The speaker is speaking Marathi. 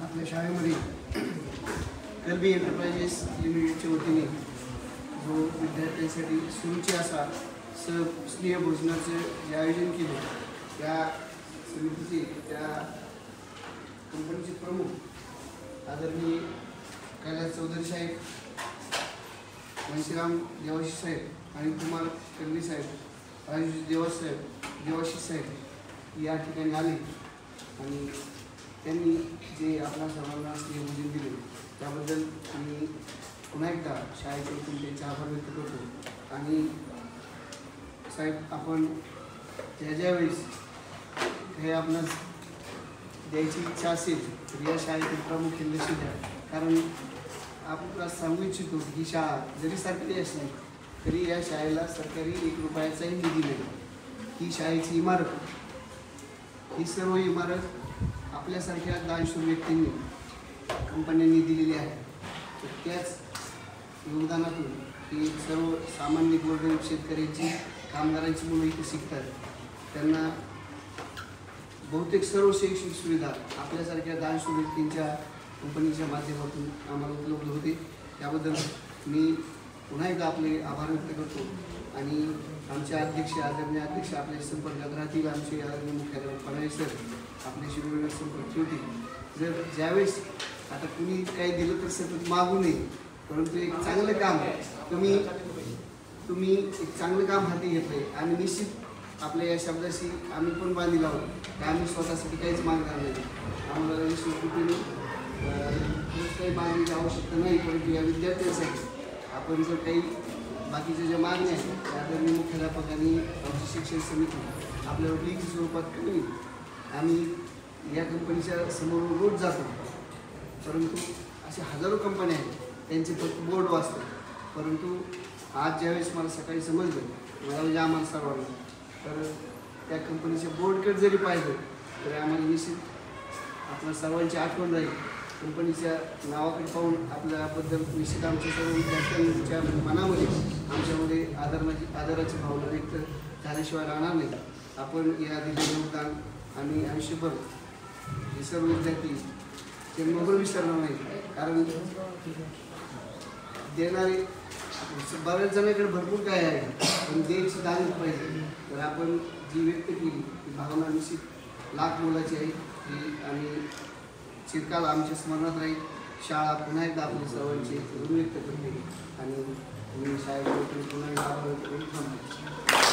आपल्या शाळेमध्ये कल्बी एंटरप्राइजेस लिमिटेडच्या वतीने जो विद्यार्थ्यांसाठी सुरुची असा स्नेह भोजनाचं जे आयोजन केले त्या समितीचे त्या कंपनीचे प्रमुख आदरणीय कैलास चौधरी साहेब, घनश्याम देवाशी साहेब आणि कुमार कर्वी साहेब, आयुष देवाशी साहेब या ठिकाणी आले आणि त्यांनी जे आपल्या सर्वांना स्नेहभोजन दिले त्याबद्दल मी पुन्हा एकदा शाळेकडून त्यांचे आभार व्यक्त करतो। आणि साहेब, आपण ज्यावेळेस हे आपणास द्यायची इच्छा असेल तर या शाळेतील प्रामुख्याने लक्ष द्या, कारण आपण सांगू इच्छितो ही शाळा जरी सरकारी असली तरी या शाळेला सरकारी 1 रुपयाचाही निधी नाही। ही शाळेची इमारत, ही सर्व इमारत आपल्यासारख्या दानशूर व्यक्तींनी कंपन्यांनी दिलेली आहे। तर त्याच योगदानातून ही सर्व सामान्य गोरगरीब शेतकऱ्यांची, कामगारांची मुलं इथे शिकतात। त्यांना बहुतेक सर्व शैक्षणिक सुविधा आपल्यासारख्या दानशूर व्यक्तींच्या कंपनीच्या माध्यमातून आम्हाला उपलब्ध होते। त्याबद्दल मी पुन्हा एकदा आपले आभार व्यक्त करतो। आणि आमचे अध्यक्ष, आदरणीय अध्यक्ष आपल्या संपर्कात राहतील, आमचे आदरणीय मुख्याध्यापक फडणवीस सर आपल्याशी वेगवेगळे संपर्क ठेवतील। जर ज्यावेळेस आता कुणी काही दिलं तर सतत मागू नये, परंतु एक चांगलं काम तुम्ही एक चांगलं काम हाती घेतलंय आणि निश्चित आपल्या या शब्दाशी आम्ही पण बांधील आहोत की आम्ही स्वतःसाठी काहीच मागणार नाही। आम्हाला निश्चितपणे काही मागण्याची आवश्यकता नाही, परंतु या विद्यार्थ्यांसाठी आपण जर काही बाकीच्या ज्या मागण्या आहेत त्या आदरणीय मुख्याध्यापक आणि आमची शिक्षण समिती आपल्यावर लिखित स्वरूपात कमी आम्ही या कंपनीच्या समोर रोज जातो, परंतु असे हजारो कंपन्या आहेत त्यांचे फक्त बोर्ड वाचतात। परंतु आज ज्यावेळेस मला सकाळी समजलं, मला म्हणजे आम्हाला सर्वांना, तर त्या कंपनीचे बोर्डकडे जरी पाहिलं तरी आम्हाला निश्चित आपल्या सर्वांची आठवण राहील। कंपनीच्या नावाकडे पाहून आपल्याबद्दल निश्चित आमच्या सर्व विद्यार्थ्यांच्या मनामध्ये आमच्यामध्ये आदराची भावना व्यक्त झाल्याशिवाय राहणार नाही। आपण या दिलेलं योगदान आणि आयुष्यभर हे सर्व विद्यार्थी ते मोबाईल विसरणार नाही, कारण देणारे बऱ्याच जणांकडे भरपूर काय आहे, पण द्यायची दानच पाहिजे। तर आपण जी व्यक्त केली ती भावना निश्चित लाख मोलाची आहे ही आणि चिरकाल आमच्या स्मरणात राहील। शाळा पुन्हा एकदा आपल्या सर्वांची ऋण व्यक्त करते आणि मी शाळेकडे पुन्हा एकदा आभार व्यक्त करून थांबतो।